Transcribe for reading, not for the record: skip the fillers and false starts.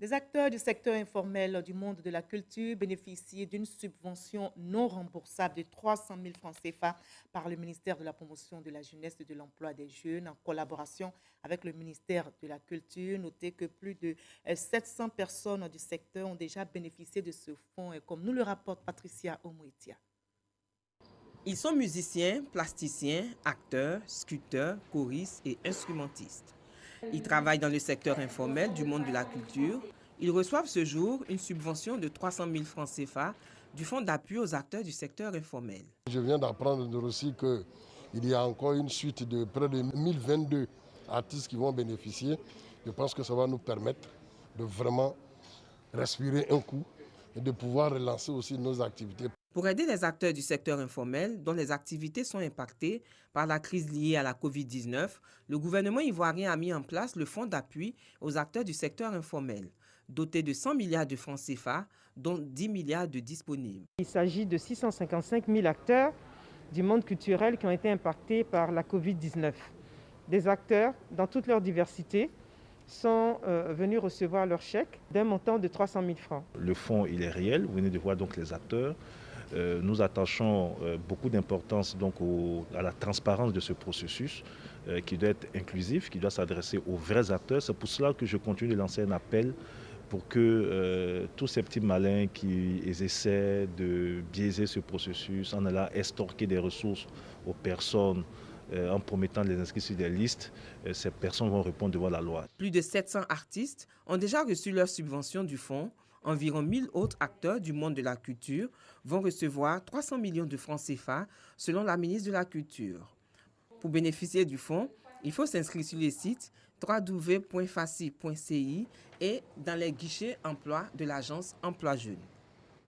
Des acteurs du secteur informel du monde de la culture bénéficient d'une subvention non remboursable de 300 000 francs CFA par le ministère de la Promotion de la Jeunesse et de l'Emploi des Jeunes en collaboration avec le ministère de la Culture. Notez que plus de 700 personnes du secteur ont déjà bénéficié de ce fonds, comme nous le rapporte Patricia Omoetia. Ils sont musiciens, plasticiens, acteurs, sculpteurs, choristes et instrumentistes. Ils travaillent dans le secteur informel du monde de la culture. Ils reçoivent ce jour une subvention de 300 000 francs CFA du Fonds d'appui aux acteurs du secteur informel. Je viens d'apprendre aussi qu'il y a encore une suite de près de 1022 artistes qui vont bénéficier. Je pense que ça va nous permettre de vraiment respirer un coup et de pouvoir relancer aussi nos activités. Pour aider les acteurs du secteur informel dont les activités sont impactées par la crise liée à la COVID-19, le gouvernement ivoirien a mis en place le Fonds d'appui aux acteurs du secteur informel, doté de 100 milliards de francs CFA, dont 10 milliards de disponibles. Il s'agit de 655 000 acteurs du monde culturel qui ont été impactés par la COVID-19. Des acteurs dans toute leur diversité sont venus recevoir leur chèque d'un montant de 300 000 francs. Le fonds, il est réel. Vous venez de voir donc les acteurs. Nous attachons beaucoup d'importance donc à la transparence de ce processus qui doit être inclusif, qui doit s'adresser aux vrais acteurs. C'est pour cela que je continue de lancer un appel pour que tous ces petits malins qui essaient de biaiser ce processus en allant estorquer des ressources aux personnes en promettant de les inscrire sur des listes, ces personnes vont répondre devant la loi. Plus de 700 artistes ont déjà reçu leur subvention du fonds. Environ 1000 autres acteurs du monde de la culture vont recevoir 300 millions de francs CFA selon la ministre de la Culture. Pour bénéficier du fonds, il faut s'inscrire sur les sites www.faci.ci et dans les guichets emploi de l'agence Emploi Jeunes.